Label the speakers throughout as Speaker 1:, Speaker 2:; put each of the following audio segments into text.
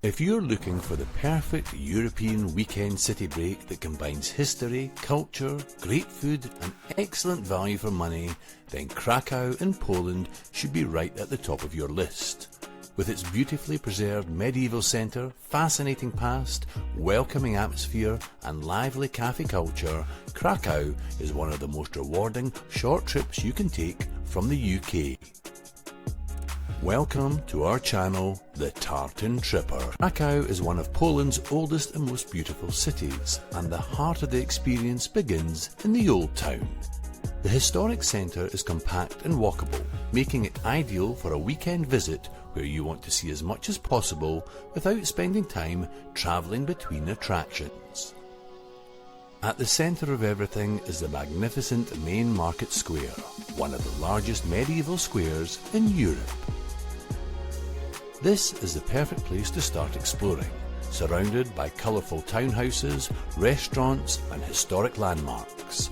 Speaker 1: If you're looking for the perfect European weekend city break that combines history, culture, great food and excellent value for money, then Krakow in Poland should be right at the top of your list. With its beautifully preserved medieval centre, fascinating past, welcoming atmosphere and lively cafe culture, Krakow is one of the most rewarding short trips you can take from the UK. Welcome to our channel, the Tartan Tripper. Krakow is one of Poland's oldest and most beautiful cities, and the heart of the experience begins in the Old Town. The historic centre is compact and walkable, making it ideal for a weekend visit where you want to see as much as possible without spending time travelling between attractions. At the centre of everything is the magnificent main market square, one of the largest medieval squares in Europe. This is the perfect place to start exploring, surrounded by colourful townhouses, restaurants and historic landmarks.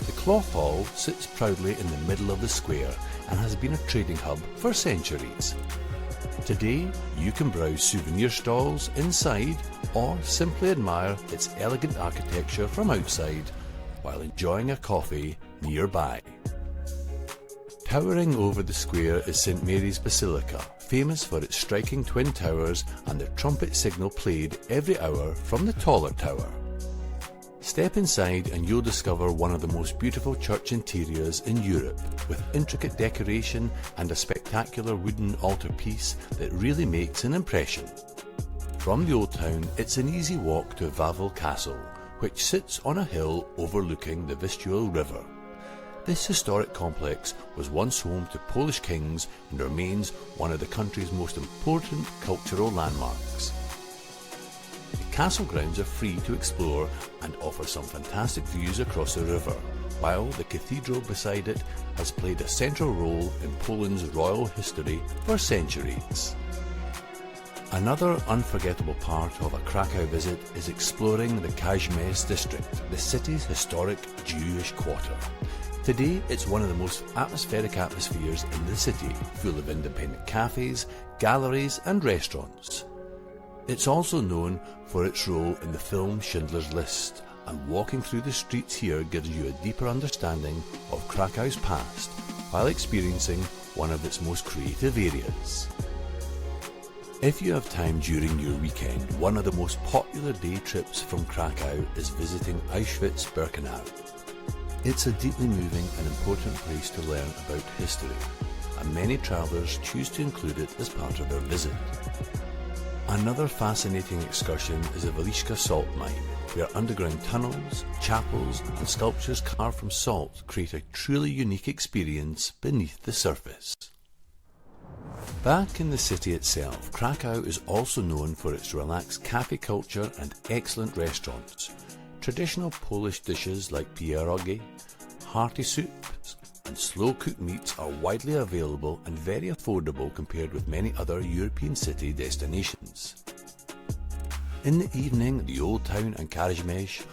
Speaker 1: The Cloth Hall sits proudly in the middle of the square and has been a trading hub for centuries. Today you can browse souvenir stalls inside or simply admire its elegant architecture from outside while enjoying a coffee nearby. Towering over the square is St Mary's Basilica, famous for its striking twin towers and the trumpet signal played every hour from the taller tower. Step inside and you'll discover one of the most beautiful church interiors in Europe, with intricate decoration and a spectacular wooden altarpiece that really makes an impression. From the Old Town, it's an easy walk to Wawel Castle, which sits on a hill overlooking the Vistula River. This historic complex was once home to Polish kings and remains one of the country's most important cultural landmarks. The castle grounds are free to explore and offer some fantastic views across the river, while the cathedral beside it has played a central role in Poland's royal history for centuries. Another unforgettable part of a Krakow visit is exploring the Kazimierz district, the city's historic Jewish quarter. Today, it's one of the most atmospheric atmospheres in the city, full of independent cafes, galleries and restaurants. It's also known for its role in the film Schindler's List, and walking through the streets here gives you a deeper understanding of Krakow's past, while experiencing one of its most creative areas. If you have time during your weekend, one of the most popular day trips from Krakow is visiting Auschwitz-Birkenau. It's a deeply moving and important place to learn about history, and many travellers choose to include it as part of their visit. Another fascinating excursion is the Waliszka salt mine, where underground tunnels, chapels and sculptures carved from salt create a truly unique experience beneath the surface. Back in the city itself, Krakow is also known for its relaxed cafe culture and excellent restaurants. Traditional Polish dishes like pierogi, hearty soups and slow-cooked meats are widely available and very affordable compared with many other European city destinations. In the evening, the Old Town and Kazimierz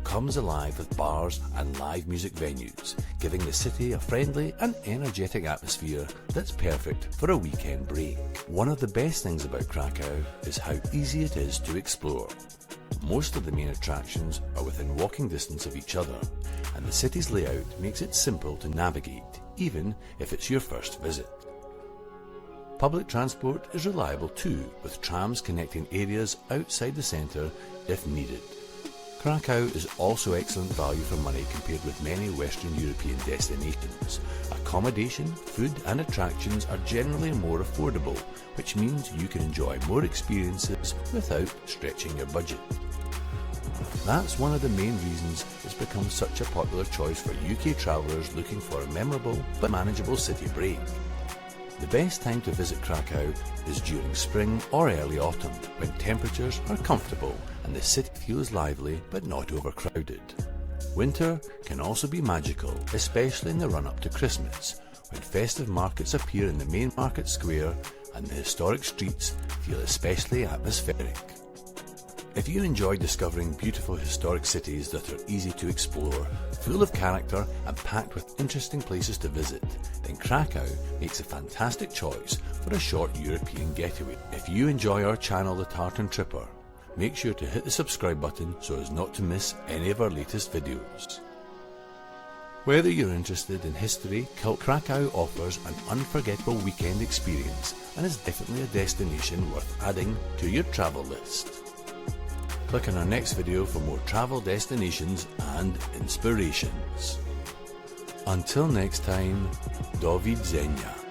Speaker 1: comes alive with bars and live music venues, giving the city a friendly and energetic atmosphere that's perfect for a weekend break. One of the best things about Krakow is how easy it is to explore. Most of the main attractions are within walking distance of each other, and the city's layout makes it simple to navigate, even if it's your first visit. Public transport is reliable too, with trams connecting areas outside the centre if needed. Krakow is also excellent value for money compared with many Western European destinations. Accommodation, food and attractions are generally more affordable, which means you can enjoy more experiences without stretching your budget. That's one of the main reasons it's become such a popular choice for UK travellers looking for a memorable but manageable city break. The best time to visit Krakow is during spring or early autumn, when temperatures are comfortable and the city feels lively but not overcrowded. Winter can also be magical, especially in the run-up to Christmas, when festive markets appear in the main market square and the historic streets feel especially atmospheric. If you enjoy discovering beautiful historic cities that are easy to explore, full of character and packed with interesting places to visit, then Krakow makes a fantastic choice for a short European getaway. If you enjoy our channel The Tartan Tripper, make sure to hit the subscribe button so as not to miss any of our latest videos. Whether you're interested in history, Krakow offers an unforgettable weekend experience and is definitely a destination worth adding to your travel list. Click on our next video for more travel destinations and inspirations. Until next time, do widzenia.